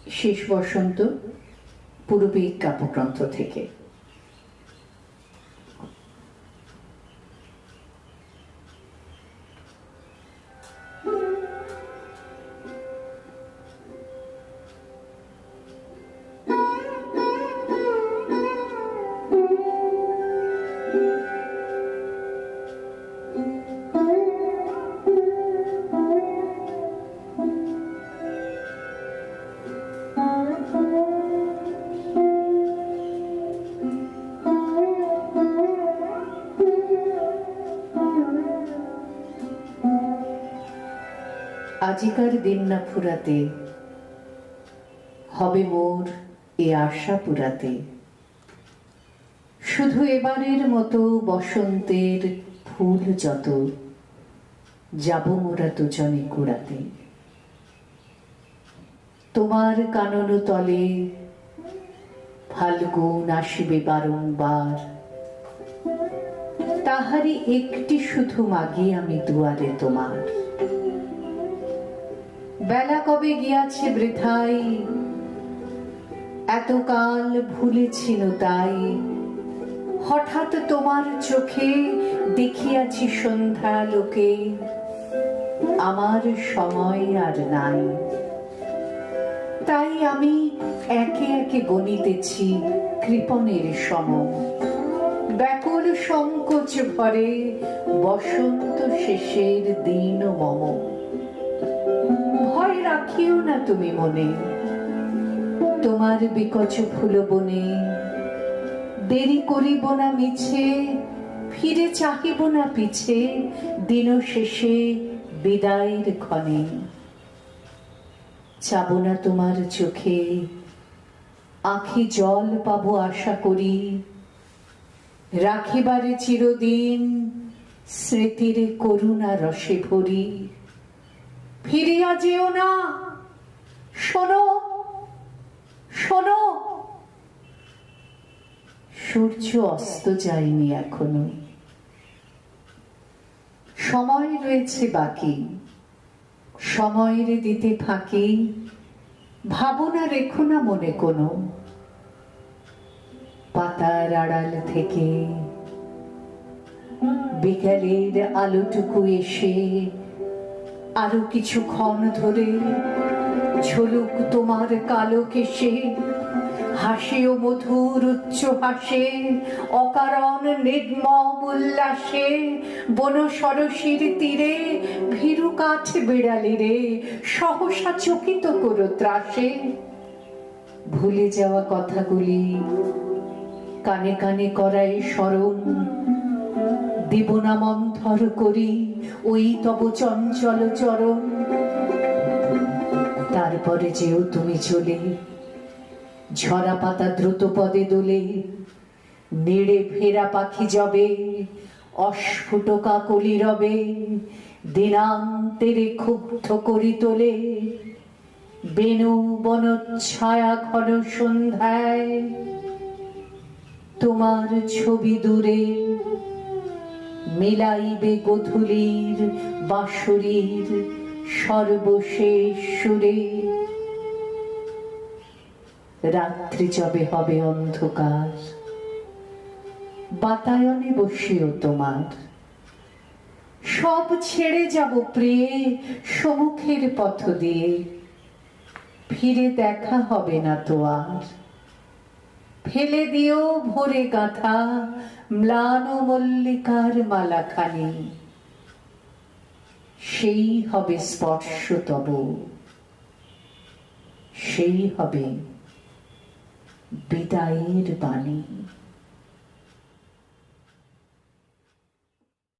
শেষ বসন্ত পূরবীর কাব্যগ্রন্থ থেকে। আজিকার দিন না ফুরাতে, হবে মোর এ আশা পুরাতে। শুধু এবারের মতো বসন্তের ফুল যত, যাব মোরা দুজনে কুড়াতে। তোমার কানন তলে ফাল্গুন আসিবে বারংবার, তাহারি একটি শুধু মাগি আমি দুয়ারে তোমার। বেলা কবে গিয়াছে বৃথাই, এতকাল ভুলেছিল তাই। হঠাৎ তোমার চোখে দেখিয়াছি সন্ধ্যা লোকে, আমার সময় আর নাই। তাই আমি একে একে গণিতেছি কৃপণের সম, ব্যাকুল সংকোচ ভরে বসন্ত শেষের দিন মম। ভয় রাখিও না তুমি মনে, তোমার বিকচ ফুল বনে। দেরি করিব না মিছে, ফিরে চাহিব না পিছে, দিন শেষে বিদায়ের ক্ষণে। চাব না তোমার চোখে, আঁখি জল পাবো আশা করি। রাখিবারে চিরদিন স্মৃতির করুণা রসে ভরি। ফিরিয়া যেও না, শোনো শোনো। সূর্য অস্ত যায়নি এখনো, সময় রয়েছে বাকি। সময়ের দিতে ফাঁকি, ভাবনা রেখো না মনে কোনো। পাতার আড়াল থেকে বিকালের আলোটুকু এসে আরো কিছুক্ষণ ধরে ঝলুক তোমার কালো কেশে। হাসে ও মধুর উচ্চ হাসে, অকারণ নির্মম উল্লাসে। বন সরসীর তীরে ভীরু কাঠ বিড়ালিরে সহসা চকিত করো ত্রাসে। ভুলে যাওয়া কথাগুলি কানে কানে করাই স্মরণ, দেব না মন্থর করি ওই তব চঞ্চল চরণ। তারপরে যেও তুমি চলে, ঝরা পাতা দ্রুত পদে দোলে। নেড়ে ফেরা পাখি যাবে, অস্ফুট কাকলি রবে। দিনান্তেরে ক্ষুব্ধ করি তোলে, বেনু বন ছায়া ঘন সন্ধ্যায়। তোমার ছবি দূরে মিলাইবে গোধূলির বাঁশরীর সর্বশেষ সুরে। রাত্রি যবে হবে অন্ধকার, বাতায়নে বসিও তোমার। সব ছেড়ে যাব প্রিয়ে সম্মুখের পথ দিয়ে, ফিরে দেখা হবে না তো আর। ফেলে দিও ভোরে গাঁথা ম্লান মল্লিকার মালাখানি, সেই হবে স্পর্শ তব, সেই হবে বিদায়ের বাণী।